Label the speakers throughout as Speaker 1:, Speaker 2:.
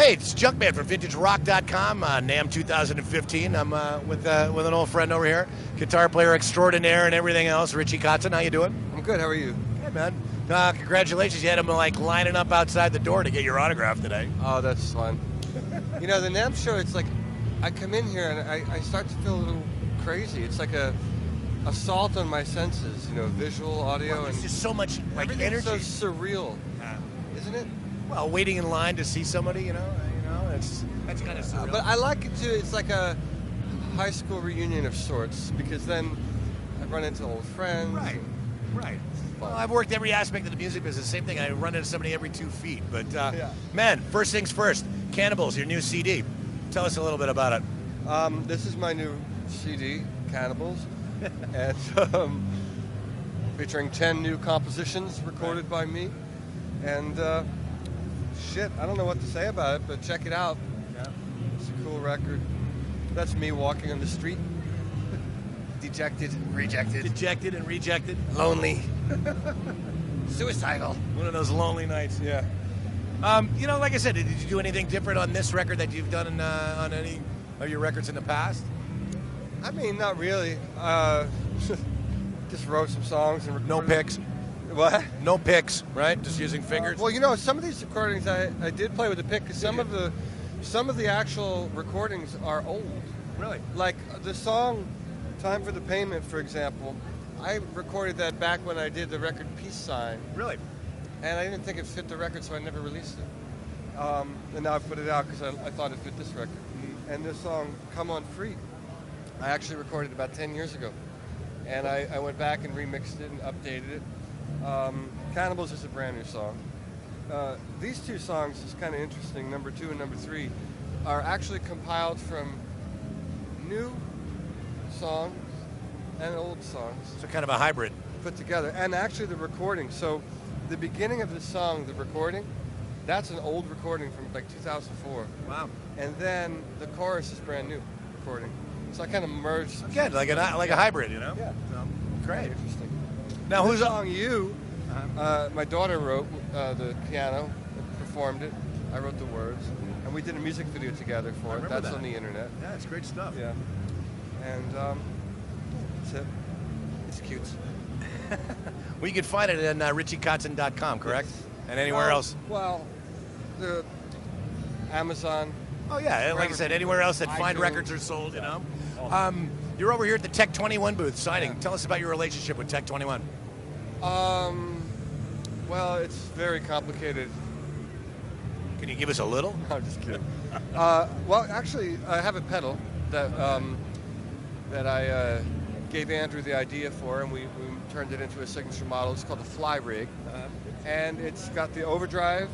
Speaker 1: Hey, it's Junkman from VintageRock.com, NAMM 2015. I'm with an old friend over here, guitar player extraordinaire and everything else, Richie Kotzen. How you doing?
Speaker 2: I'm good. How are you?
Speaker 1: Good, man. Congratulations. You had him like lining up outside the door to get your autograph today.
Speaker 2: Oh, that's fun. You know, the NAMM show, it's like I come in here and I start to feel a little crazy. It's like a assault on my senses, you know, visual, audio.
Speaker 1: Well, there's just so much like
Speaker 2: everything's
Speaker 1: energy.
Speaker 2: so surreal, isn't it?
Speaker 1: Well, waiting in line to see somebody, that's kind of surreal.
Speaker 2: But I like it too. It's like a high school reunion of sorts, because then I run into old friends.
Speaker 1: Right. Well, I've worked every aspect of the music business. Same thing. I run into somebody every 2 feet. But man, first things first. Cannibals, your new CD. Tell us a little bit about it.
Speaker 2: This is my new CD, Cannibals, and featuring 10 new compositions recorded by me. And shit, I don't know what to say about it, but check it out. Yeah. It's a cool record. That's me walking on the street. Dejected, rejected.
Speaker 1: Dejected and rejected.
Speaker 2: Lonely. Suicidal.
Speaker 1: One of those lonely nights.
Speaker 2: Yeah.
Speaker 1: Like I said, did you do anything different on this record that you've done on any of your records in the past?
Speaker 2: I mean, not really. Just wrote some songs and recorded.
Speaker 1: No picks.
Speaker 2: What?
Speaker 1: No picks, right? Just using fingers.
Speaker 2: Well, you know, some of these recordings I did play with a pick, because some of the actual recordings are old.
Speaker 1: Really?
Speaker 2: Like the song "Time for the Payment," for example. I recorded that back when I did the record "Peace Sign."
Speaker 1: Really?
Speaker 2: And I didn't think it fit the record, so I never released it. And now I put it out because I thought it fit this record. Mm-hmm. And this song "Come On Free," I actually recorded about 10 years ago, and I went back and remixed it and updated it. Cannibals is a brand new song. These two songs is kind of interesting. Number 2 and number 3 are actually compiled from new songs and old songs.
Speaker 1: So kind of a hybrid.
Speaker 2: Put together. And actually the recording. So the beginning of the song, the recording, that's an old recording from like 2004.
Speaker 1: Wow.
Speaker 2: And then the chorus is brand new recording. So I kind of merged.
Speaker 1: Again, like a hybrid, you know?
Speaker 2: Yeah.
Speaker 1: So, great.
Speaker 2: Interesting.
Speaker 1: Now, who's
Speaker 2: song "You"? My daughter wrote the piano, performed it. I wrote the words, and we did a music video together for it. That's on the internet.
Speaker 1: Yeah, it's great stuff.
Speaker 2: Yeah, and that's it. It's cute.
Speaker 1: Well, you can find it on RichieKotzen.com, correct?
Speaker 2: Yes.
Speaker 1: And anywhere else?
Speaker 2: Well, the Amazon.
Speaker 1: Oh yeah, like I said, anywhere else that fine records are sold, you know. You're over here at the Tech 21 booth signing. Yeah. Tell us about your relationship with Tech 21.
Speaker 2: Well, it's very complicated.
Speaker 1: Can you give us a little?
Speaker 2: I'm just kidding. Well, actually, I have a pedal that I gave Andrew the idea for, and we turned it into a signature model. It's called the Fly Rig, and it's got the overdrive,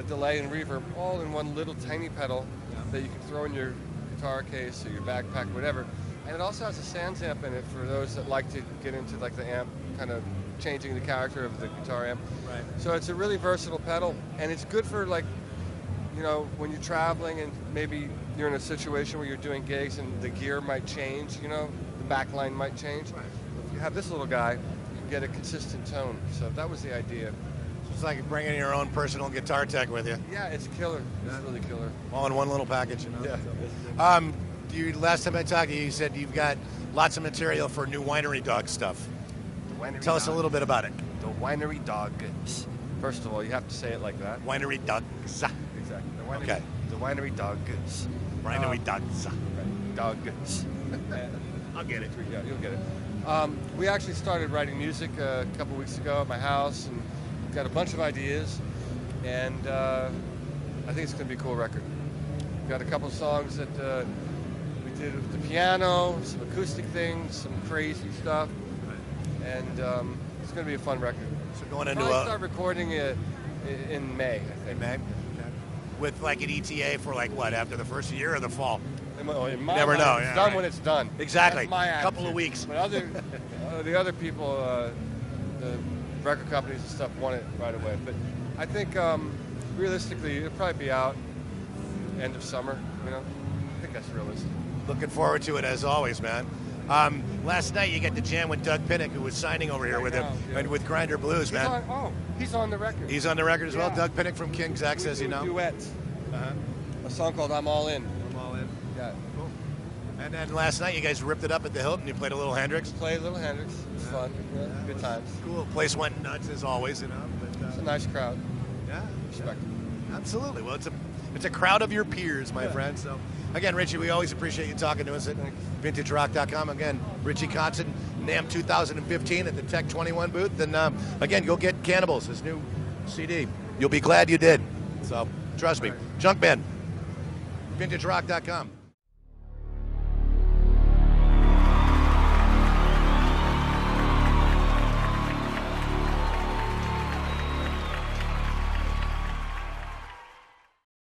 Speaker 2: delay, and reverb all in one little tiny pedal that you can throw in your guitar case or your backpack, whatever. And it also has a Sans amp in it for those that like to get into like the amp, kind of changing the character of the guitar amp.
Speaker 1: Right.
Speaker 2: So it's a really versatile pedal, and it's good for like, you know, when you're traveling and maybe you're in a situation where you're doing gigs and the gear might change, you know, the backline might change. Right. If you have this little guy, you can get a consistent tone. So that was the idea.
Speaker 1: It's like bringing your own personal guitar tech with you.
Speaker 2: Yeah, it's killer. It's really killer.
Speaker 1: All in one little package, you know?
Speaker 2: Yeah.
Speaker 1: Last time I talked to you, you said you've got lots of material for new Winery Dog stuff. Tell us a little bit about it.
Speaker 2: The Winery Dogs. First of all, you have to say it like that.
Speaker 1: Winery Dogs.
Speaker 2: Exactly.
Speaker 1: Okay.
Speaker 2: The Winery Dogs.
Speaker 1: Winery Dogs.
Speaker 2: Right. Dogs.
Speaker 1: I'll get it.
Speaker 2: Yeah, you'll get it. We actually started writing music a couple weeks ago at my house, and got a bunch of ideas, and I think it's going to be a cool record. We've got a couple songs that we did with the piano, some acoustic things, some crazy stuff, and it's going to be a fun record.
Speaker 1: So going into
Speaker 2: I'll start recording it in May, I think.
Speaker 1: In May? Okay. With like an ETA for like what, after the first year or the fall?
Speaker 2: In my
Speaker 1: never
Speaker 2: mind,
Speaker 1: know.
Speaker 2: It's
Speaker 1: yeah,
Speaker 2: done
Speaker 1: right.
Speaker 2: when it's done.
Speaker 1: Exactly.
Speaker 2: That's my
Speaker 1: a couple of weeks.
Speaker 2: But the other people, the record companies and stuff, want it right away. But I think realistically, it'll probably be out end of summer. You know, I think that's realistic.
Speaker 1: Looking forward to it as always, man. Last night you got to jam with Doug Pinnick, who was signing over here with him, and with Grinder Blues, man.
Speaker 2: He's on the record.
Speaker 1: He's on the record as well. Doug Pinnick from King's X, as you know.
Speaker 2: Duets.
Speaker 1: Well,
Speaker 2: a song called "I'm All In."
Speaker 1: I'm all in.
Speaker 2: Yeah.
Speaker 1: Cool. And then last night you guys ripped it up at the Hilton. You played a little Hendrix.
Speaker 2: Played Little Hendrix. It was fun. Yeah, good times.
Speaker 1: Cool. Place went nuts as always, you know. But,
Speaker 2: It's a nice crowd.
Speaker 1: yeah,
Speaker 2: Respect.
Speaker 1: absolutely. Well, it's a crowd of your peers, my friend. So, again, Richie, we always appreciate you talking to us at VintageRock.com. Again, Richie Kotzen, NAMM 2015 at the Tech 21 booth. And again, go get Cannibals, his new CD. You'll be glad you did. So, trust me. Junkman, VintageRock.com.